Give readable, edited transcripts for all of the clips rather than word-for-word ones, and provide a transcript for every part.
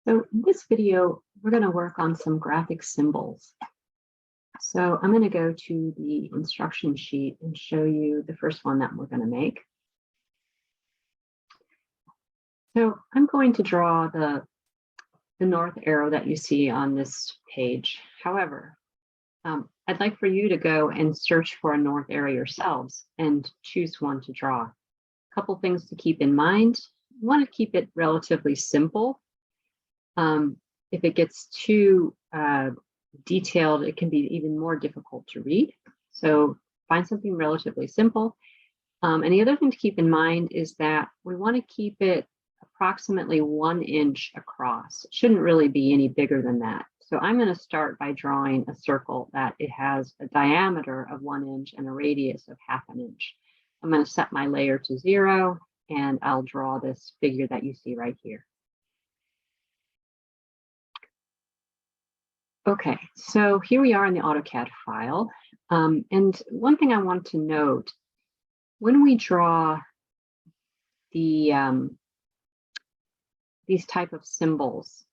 So in this video, we're going to work on some graphic symbols. So I'm going to go to the instruction sheet and show you the first one that we're going to make. So I'm going to draw the north arrow that you see on this page. However, I'd like for you to go and search for a north arrow yourselves and choose one to draw. A couple things to keep in mind. You want to keep it relatively simple. If it gets too detailed, it can be even more difficult to read. So find something relatively simple. And the other thing to keep in mind is that we want to keep it approximately 1 inch across. It shouldn't really be any bigger than that. So I'm going to start by drawing a circle that it has a diameter of 1 inch and a radius of 1/2 inch. I'm going to set my layer to 0, and I'll draw this figure that you see right here. Okay, so here we are in the AutoCAD file. And one thing I want to note, when we draw these type of symbols,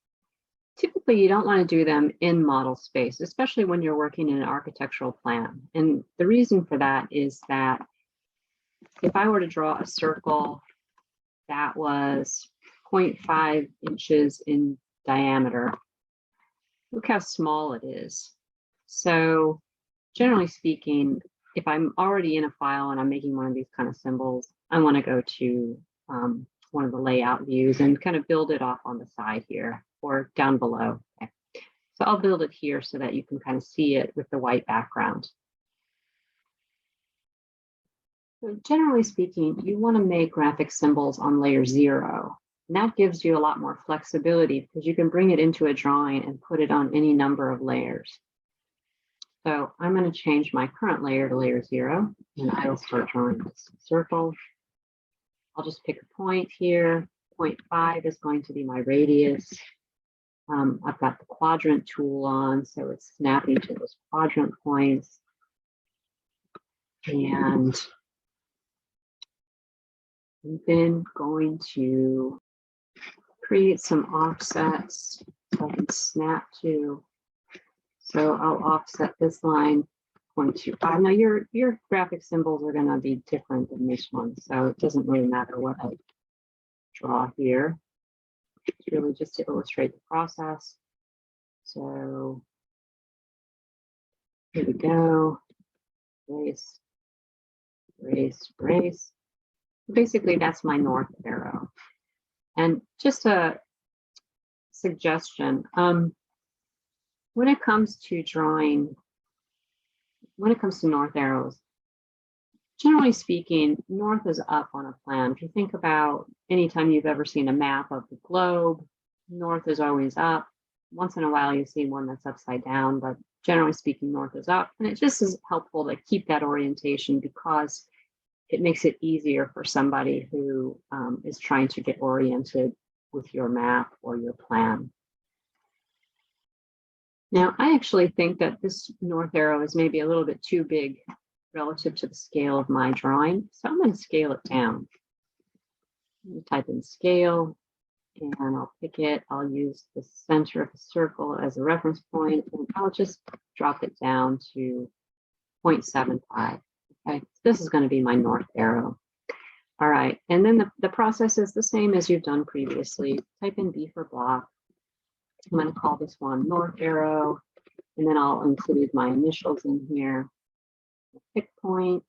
typically you don't want to do them in model space, especially when you're working in an architectural plan. And the reason for that is that if I were to draw a circle that was 0.5 inches in diameter, look how small it is. So generally speaking, if I'm already in a file and I'm making one of these kind of symbols, I want to go to one of the layout views and kind of build it off on the side here or down below. Okay. So I'll build it here so that you can kind of see it with the white background. So generally speaking, you want to make graphic symbols on layer 0. And that gives you a lot more flexibility because you can bring it into a drawing and put it on any number of layers. So I'm going to change my current layer to layer 0, and I will start drawing this circle. I'll just pick a point here. 0.5 is going to be my radius. I've got the quadrant tool on, so it's snapping to those quadrant points. And I'm then going to create some offsets so I can snap to. So I'll offset this line 0.25. Now your graphic symbols are going to be different than this one, so it doesn't really matter what I draw here. It's really just to illustrate the process. So here we go. Race, race, race. Basically, that's my north arrow. And just a suggestion, when it comes to drawing, when it comes to north arrows, generally speaking, north is up on a plan. If you think about anytime you've ever seen a map of the globe, north is always up. Once in a while, you see one that's upside down, but generally speaking, north is up. And it just is helpful to keep that orientation because it makes it easier for somebody who is trying to get oriented with your map or your plan. Now, I actually think that this north arrow is maybe a little bit too big relative to the scale of my drawing. So I'm going to scale it down. I'm going to type in scale, and I'll pick it. I'll use the center of the circle as a reference point, and I'll just drop it down to 0.75. Okay, this is going to be my north arrow. All right, and then the process is the same as you've done previously. Type in B for block. I'm going to call this one north arrow, and then I'll include my initials in here. Pick point,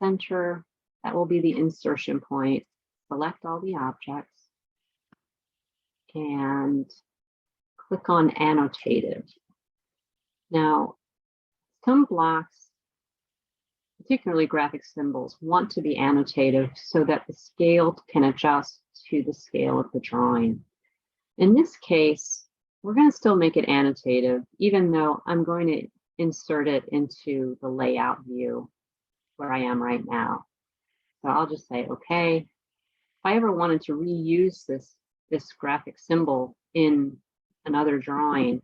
center, that will be the insertion point. Select all the objects and click on annotated. Now, some blocks, particularly graphic symbols, want to be annotative so that the scale can adjust to the scale of the drawing. In this case, we're going to still make it annotative, even though I'm going to insert it into the layout view where I am right now. So I'll just say, okay, if I ever wanted to reuse this graphic symbol in another drawing,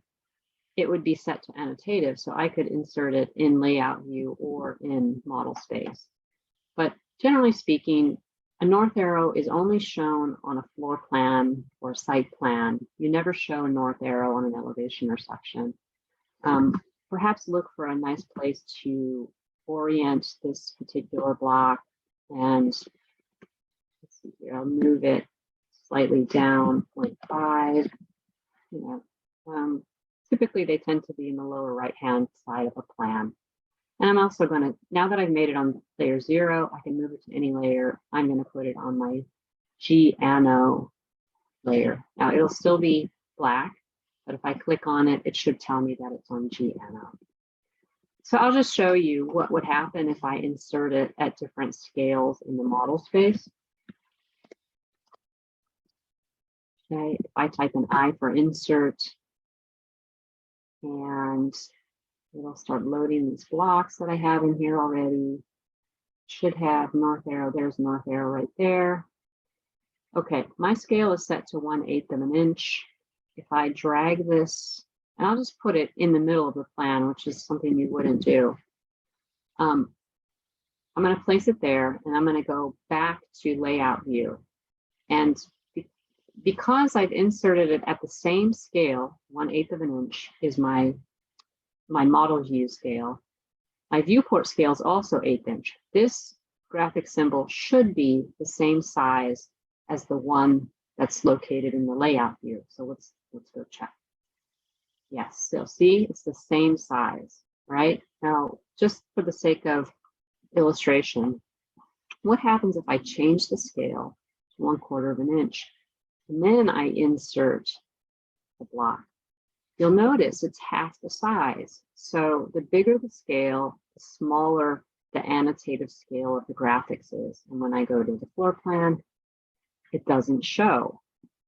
it would be set to annotative, so I could insert it in layout view or in model space. But generally speaking, a north arrow is only shown on a floor plan or site plan. You never show a north arrow on an elevation or section. Perhaps look for a nice place to orient this particular block, and let's see here, I'll move it slightly down 0.5. You know, typically they tend to be in the lower right-hand side of a plan. And I'm also going to, now that I've made it on layer 0, I can move it to any layer. I'm going to put it on my GNO layer. Now it'll still be black, but if I click on it, it should tell me that it's on GNO. So I'll just show you what would happen if I insert it at different scales in the model space. Okay, if I type an I for insert, and it'll start loading these blocks that I have in here already. Should have north arrow, there's north arrow right there. Okay, my scale is set to 1/8 of an inch. If I drag this, and I'll just put it in the middle of the plan, which is something you wouldn't do. I'm going to place it there, and I'm going to go back to layout view. And because I've inserted it at the same scale, 1/8 of an inch is my model view scale. My viewport scale is also 1/8 inch. This graphic symbol should be the same size as the one that's located in the layout view. So let's go check. Yes, so see, it's the same size, right? Now, just for the sake of illustration, what happens if I change the scale to 1/4 of an inch, and then I insert the block? You'll notice it's half the size. So the bigger the scale, the smaller the annotative scale of the graphics is. And when I go to the floor plan, it doesn't show.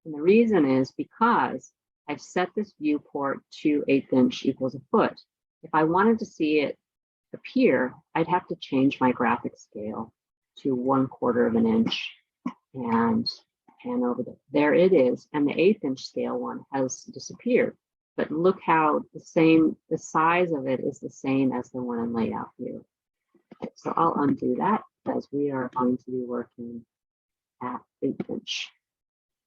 And the reason is because I've set this viewport to 1/8 inch equals a foot. If I wanted to see it appear, I'd have to change my graphic scale to 1/4 of an inch and pan over there it is. And the 1/8 inch scale one has disappeared. But look how the size of it is the same as the one in layout view. Okay, so I'll undo that because we are going to be working at 1/8 inch.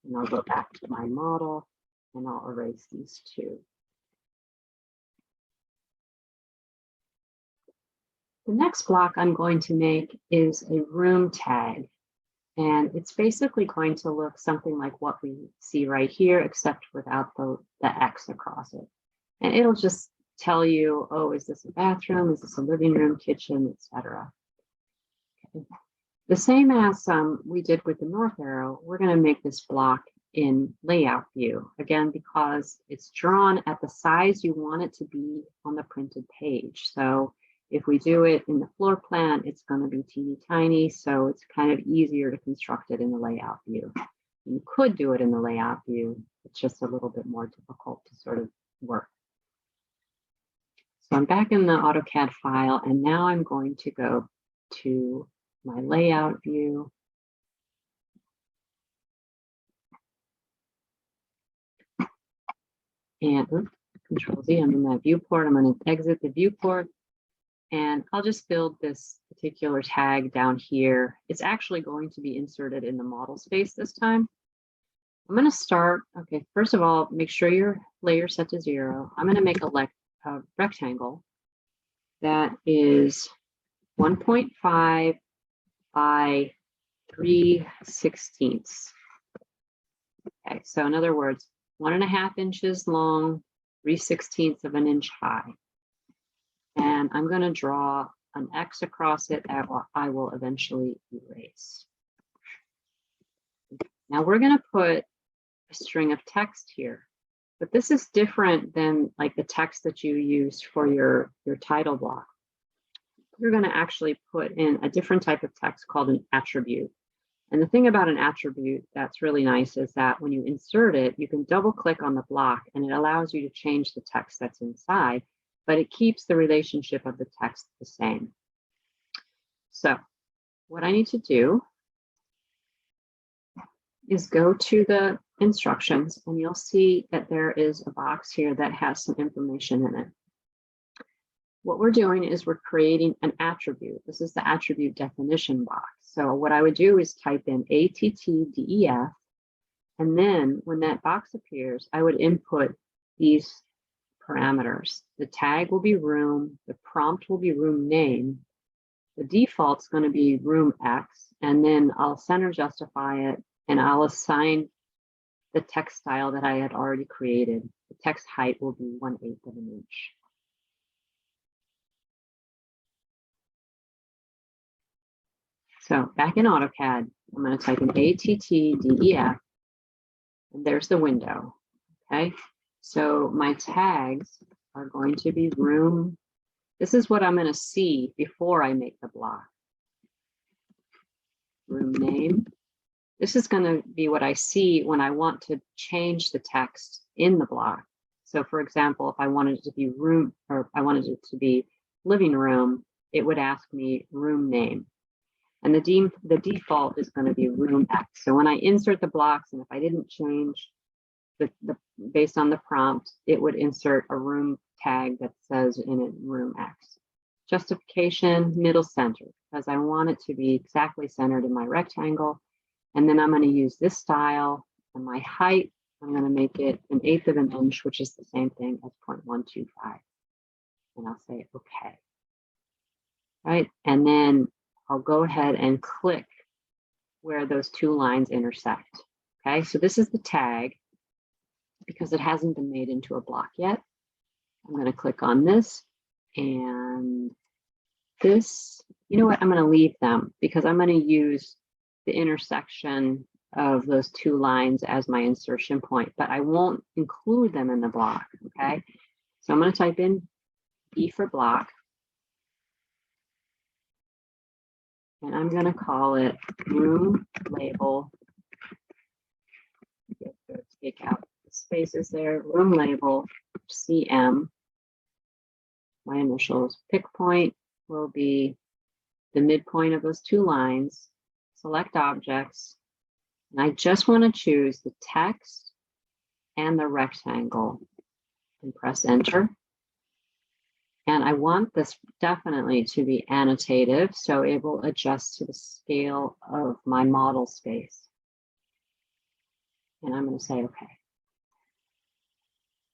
And I'll go back to my model and I'll erase these two. The next block I'm going to make is a room tag. And it's basically going to look something like what we see right here, except without the X across it. And it'll just tell you, oh, is this a bathroom? Is this a living room, kitchen, etc. Okay. The same as we did with the north arrow, we're going to make this block in layout view, again, because it's drawn at the size you want it to be on the printed page. So if we do it in the floor plan, it's going to be teeny tiny, so it's kind of easier to construct it in the layout view. You could do it in the layout view, it's just a little bit more difficult to sort of work. So I'm back in the AutoCAD file, and now I'm going to go to my layout view. And Control Z, I'm in that viewport. I'm going to exit the viewport. And I'll just build this particular tag down here. It's actually going to be inserted in the model space this time. I'm going to start, okay, first of all, make sure your layer set to 0. I'm going to make a rectangle that is 1.5 by 3/16. Okay, so in other words, 1.5 inches long, 3/16 of an inch high. And I'm going to draw an X across it that I will eventually erase. Now we're going to put a string of text here, but this is different than like the text that you use for your title block. We're going to actually put in a different type of text called an attribute. And the thing about an attribute that's really nice is that when you insert it, you can double click on the block and it allows you to change the text that's inside, but it keeps the relationship of the text the same. So what I need to do is go to the instructions, and you'll see that there is a box here that has some information in it. What we're doing is we're creating an attribute. This is the attribute definition box. So what I would do is type in ATTDEF, and then when that box appears, I would input these parameters. The tag will be room, the prompt will be room name, the default's going to be room X, and then I'll center justify it, and I'll assign the text style that I had already created. The text height will be 1/8 of an inch. So back in AutoCAD, I'm going to type in ATTDEF, and there's the window. Okay, so my tags are going to be room. This is what I'm going to see before I make the block. Room name. This is going to be what I see when I want to change the text in the block. So for example, if I wanted it to be room, or I wanted it to be living room, it would ask me room name. And the default is going to be room X. So when I insert the blocks, and if I didn't change the based on the prompt, it would insert a room tag that says in it room X. Justification, middle center, because I want it to be exactly centered in my rectangle. And then I'm going to use this style, and my height, I'm going to make it 1/8 of an inch, which is the same thing as 0.125. And I'll say okay. Right, and then I'll go ahead and click where those two lines intersect. Okay, so this is the tag because it hasn't been made into a block yet. I'm going to click on this and this. You know what? I'm going to leave them because I'm going to use the intersection of those two lines as my insertion point, but I won't include them in the block. Okay, so I'm going to type in B for block. And I'm going to call it room label. Take out the spaces there. Room label CM. My initials. Pick point will be the midpoint of those two lines. Select objects. And I just want to choose the text and the rectangle and press enter. And I want this definitely to be annotative, so it will adjust to the scale of my model space. And I'm going to say okay.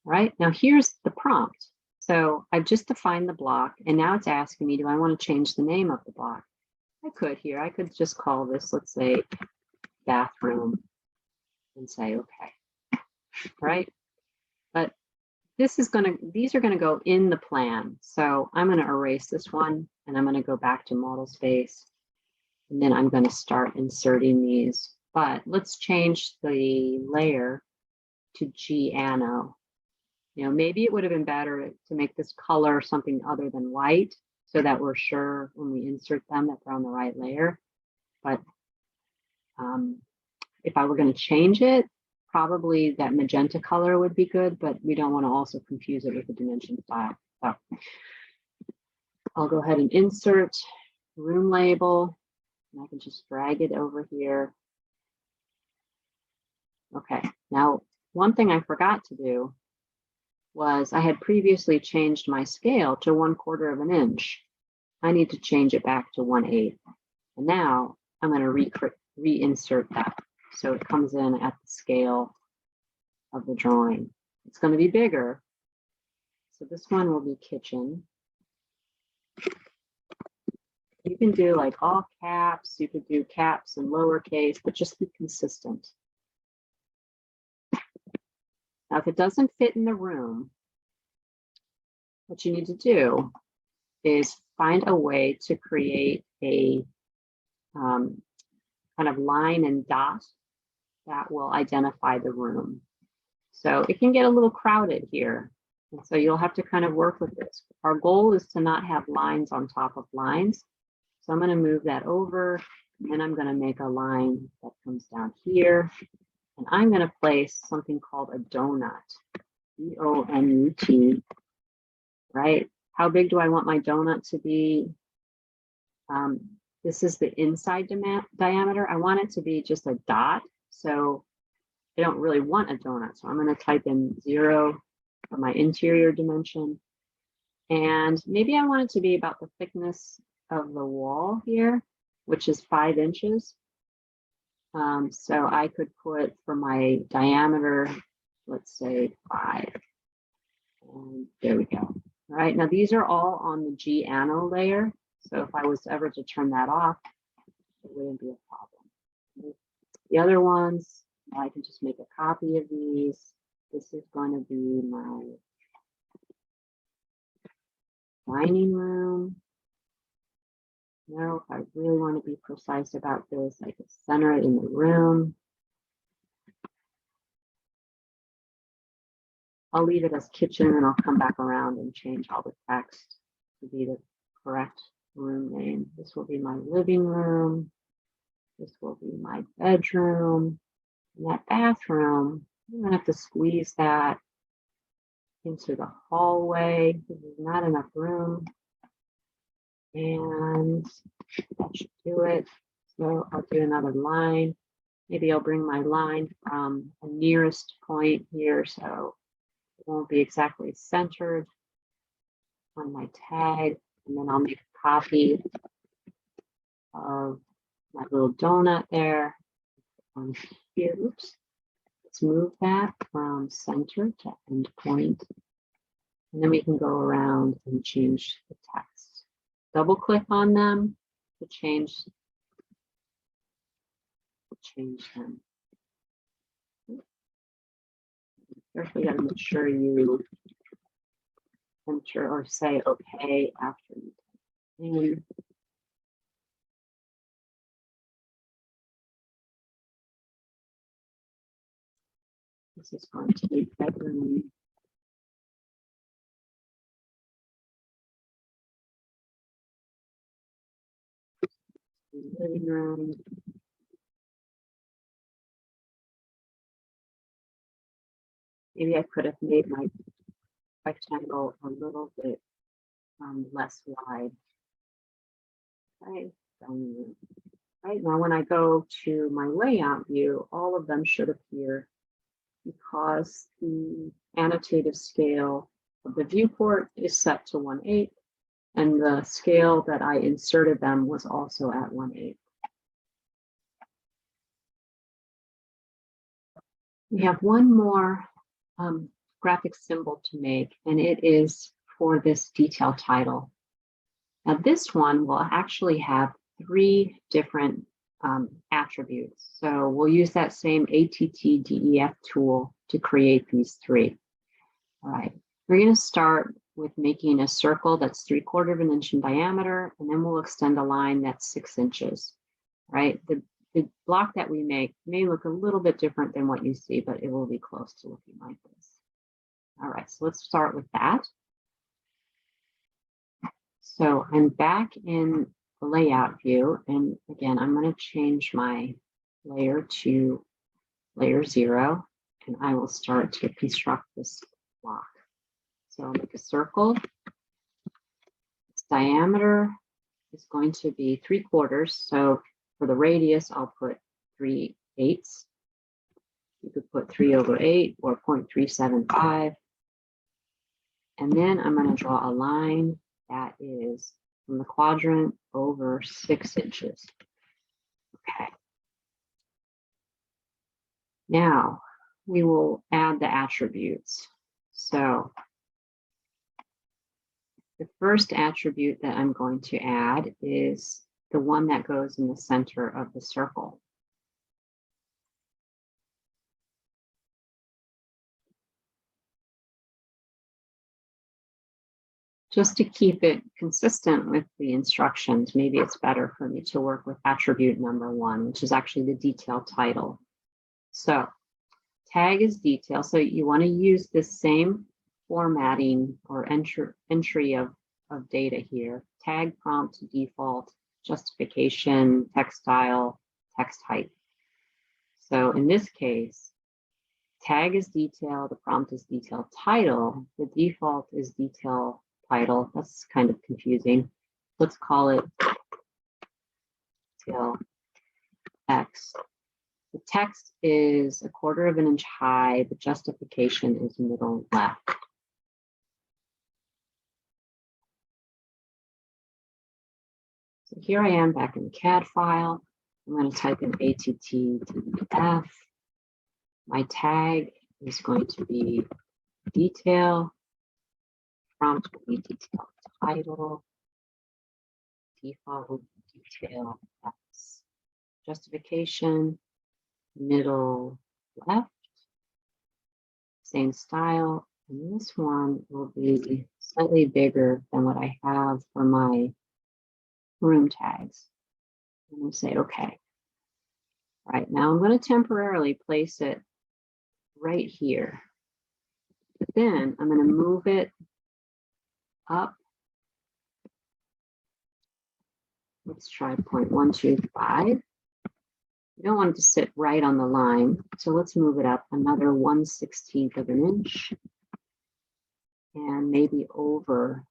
All right, now here's the prompt. So I've just defined the block, and now it's asking me, do I want to change the name of the block? I could here. I could just call this, let's say, bathroom, and say okay. Right? But these are going to go in the plan. So I'm going to erase this one, and I'm going to go back to model space, and then I'm going to start inserting these. But let's change the layer to Giano. You know, maybe it would have been better to make this color something other than white, so that we're sure when we insert them that they're on the right layer. But if I were going to change it, probably that magenta color would be good, but we don't want to also confuse it with the dimension style. So I'll go ahead and insert room label, and I can just drag it over here. Okay, now one thing I forgot to do was I had previously changed my scale to 1/4 of an inch. I need to change it back to 1/8. And now I'm going to reinsert that. So it comes in at the scale of the drawing. It's going to be bigger. So this one will be kitchen. You can do like all caps. You could do caps and lowercase, but just be consistent. Now, if it doesn't fit in the room, what you need to do is find a way to create a kind of line and dot that will identify the room. So it can get a little crowded here. And so you'll have to kind of work with this. Our goal is to not have lines on top of lines. So I'm going to move that over, and then I'm going to make a line that comes down here. And I'm going to place something called a donut, D-O-N-U-T, right? How big do I want my donut to be? This is the inside diameter. I want it to be just a dot. So I don't really want a donut. So I'm going to type in 0 for my interior dimension. And maybe I want it to be about the thickness of the wall here. which is 5 inches. So I could put for my diameter, let's say 5. And there we go. All right, now these are all on the G ano layer. So if I was ever to turn that off, it wouldn't be a problem. The other ones, I can just make a copy of these. This is going to be my dining room. Now, if I really want to be precise about this, I can center it in the room. I'll leave it as kitchen and I'll come back around and change all the text to be the correct room name. This will be my living room. This will be my bedroom. And that bathroom, I'm going to have to squeeze that into the hallway. This is not enough room. And that should do it. So I'll do another line. Maybe I'll bring my line from the nearest point here so it won't be exactly centered on my tag. And then I'll make a copy of my little donut there. Here, oops. Let's move that from center to end point. And then we can go around and change the text. Double click on them to change them. First, we got to make sure you enter or say okay after you type in. This is going to be bedroom. Living room. Maybe I could have made my rectangle a little bit less wide. Okay, right now when I go to my layout view, all of them should appear because the annotative scale of the viewport is set to 1/8, and the scale that I inserted them was also at 1/8. We have one more graphic symbol to make, and it is for this detail title. Now this one will actually have 3 different attributes. So we'll use that same ATTDEF tool to create these 3. All right, we're going to start with making a circle that's 3/4 inch in diameter, and then we'll extend a line that's 6 inches. Right, the block that we make may look a little bit different than what you see, but it will be close to looking like this. All right, so let's start with that. So I'm back in the layout view, and again, I'm going to change my layer to layer 0, and I will start to construct this block. So I'll make a circle. Its diameter is going to be 3/4. So for the radius, I'll put 3/8. You could put 3/8 or 0.375. And then I'm going to draw a line that is from the quadrant over 6 inches. Okay. Now we will add the attributes. So the first attribute that I'm going to add is the one that goes in the center of the circle. Just to keep it consistent with the instructions, maybe it's better for me to work with attribute number 1, which is actually the detail title. So tag is detail. So you want to use this same formatting or entry of data here. Tag, prompt, default, justification, text style, text height. So in this case, tag is detail, the prompt is detail title, the default is detail title. That's kind of confusing. Let's call it detail text. The text is 1/4 inch high. The justification is middle left. So here I am back in the CAD file. I'm going to type in ATTDF. My tag is going to be detail. Prompt will be detail title. Default will be detail X. Justification, middle left. Same style. And this one will be slightly bigger than what I have for my room tags. I'm going to say OK. All right, now I'm going to temporarily place it right here. But then I'm going to move it up. Let's try 0.125. You don't want it to sit right on the line, so let's move it up another 1/16 of an inch and maybe over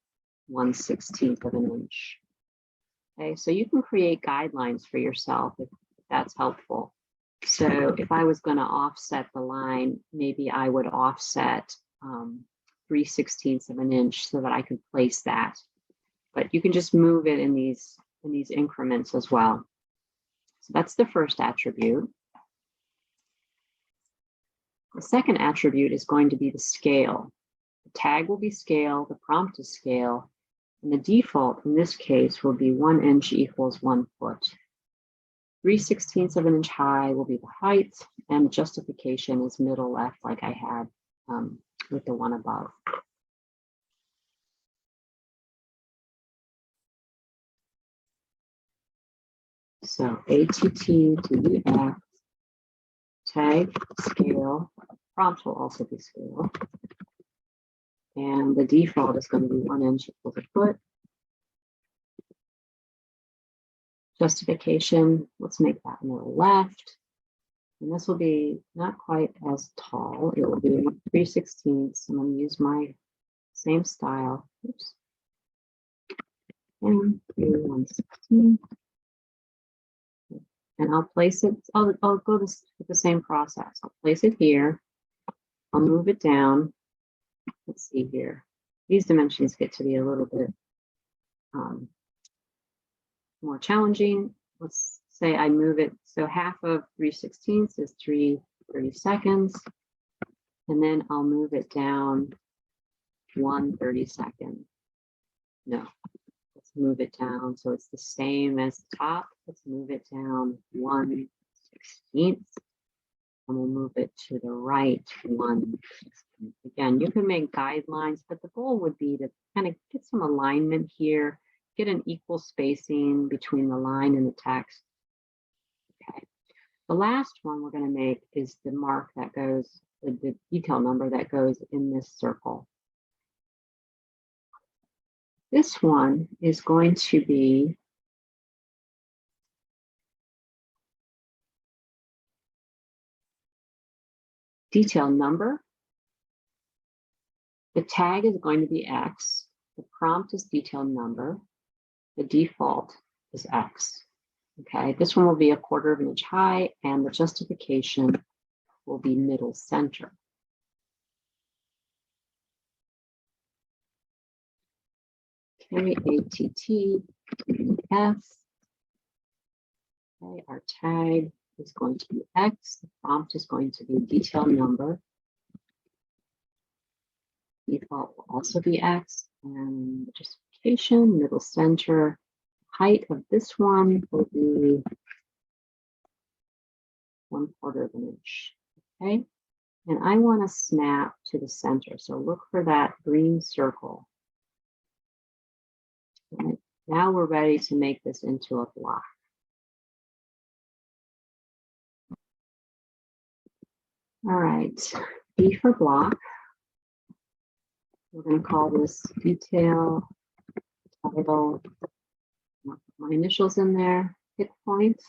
1/16 of an inch. Okay, so you can create guidelines for yourself if that's helpful. So if I was going to offset the line, maybe I would offset 3/16 of an inch so that I could place that. But you can just move it in these increments as well. So that's the first attribute. The second attribute is going to be the scale. The tag will be scale, the prompt is scale, and the default in this case will be 1 inch equals 1 foot. 3/16 of an inch high will be the height, and justification is middle left like I had with the one above. So ATTDF, tag, scale, prompt will also be scale. And the default is going to be 1 inch equals a foot. Justification, let's make that middle left. And this will be not quite as tall. It will be 3/16. I'm going to use my same style. Oops. And 1/16. And I'll place it, I'll go with the same process. I'll place it here. I'll move it down. Let's see here. These dimensions get to be a little bit more challenging. Let's say I move it. So half of 3/16 is 3/32. And then I'll move it down 1/32. No. Let's move it down so it's the same as the top. Let's move it down 1/16. And we'll move it to the right 1/16. Again, you can make guidelines, but the goal would be to kind of get some alignment here, get an equal spacing between the line and the text. Okay. The last one we're going to make is the mark that goes, the detail number that goes in this circle. This one is going to be detail number. The tag is going to be X. The prompt is detail number. The default is X. Okay, this one will be 1/4 of an inch high, and the justification will be middle center. Okay, ATTDF. Okay, our tag is going to be X. The prompt is going to be detail number. Default will also be X, and justification, middle center. Height of this one will be 1/4 of an inch. Okay, and I want to snap to the center. So look for that green circle. Right. Now we're ready to make this into a block. All right, B for block. We're going to call this detail, title, my initials in there, pick point.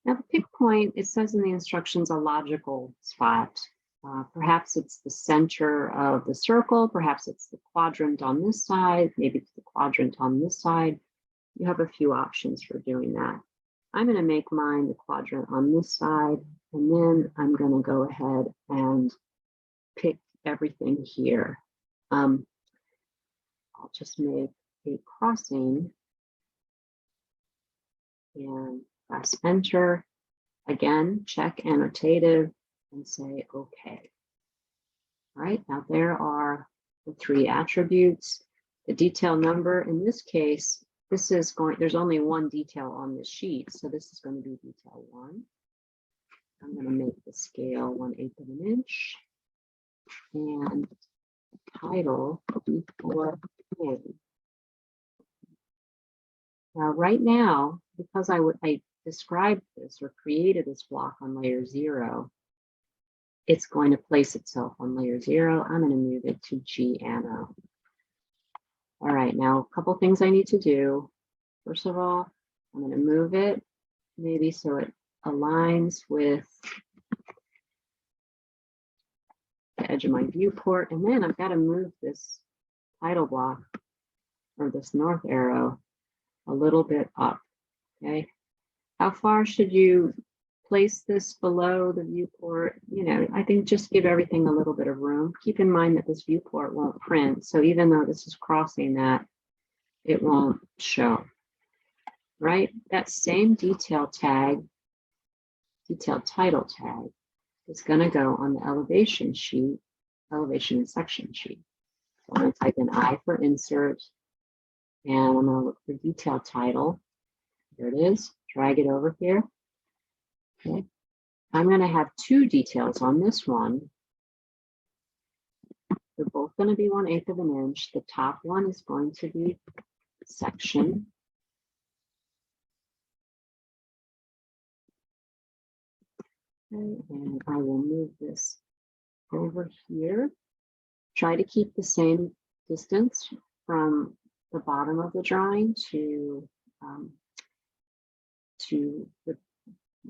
Now the pick point, it says in the instructions, a logical spot. Perhaps it's the center of the circle, perhaps it's the quadrant on this side, maybe it's the quadrant on this side. You have a few options for doing that. I'm going to make mine the quadrant on this side, and then I'm going to go ahead and pick everything here. I'll just make a crossing and press enter. Again, check annotative and say OK. All right, now there are the 3 attributes. The detail number, in this case, there's only one detail on this sheet, so this is going to be detail 1. I'm going to make the scale 1/8 of an inch and title B4A. Now, right now, because I described this or created this block on layer 0, it's going to place itself on layer 0. I'm going to move it to G Anno. All right, now a couple things I need to do. First of all, I'm going to move it maybe so it aligns with the edge of my viewport. And then I've got to move this title block or this north arrow a little bit up. Okay. How far should you place this below the viewport? You know, I think just give everything a little bit of room. Keep in mind that this viewport won't print. So even though this is crossing that, it won't show. Right? That same detail tag, detail title tag, is going to go on the elevation sheet, elevation and section sheet. So I'm going to type in I for insert, and I'm going to look for detail title. There it is. Drag it over here. Okay. I'm going to have 2 details on this one. They're both going to be 1/8 of an inch. The top one is going to be section. Okay, and I will move this over here. Try to keep the same distance from the bottom of the drawing to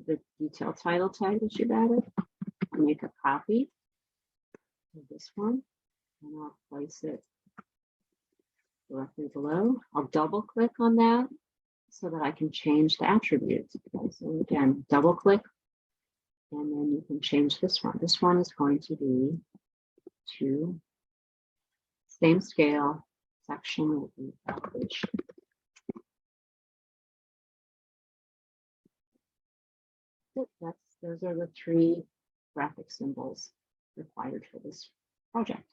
the detail title tag that you've added. I'll make a copy of this one and I'll place it directly below. I'll double click on that so that I can change the attributes. Okay, so again, double click and then you can change this one. This one is going to be to same scale, section will be elevation. Those are the 3 graphic symbols required for this project.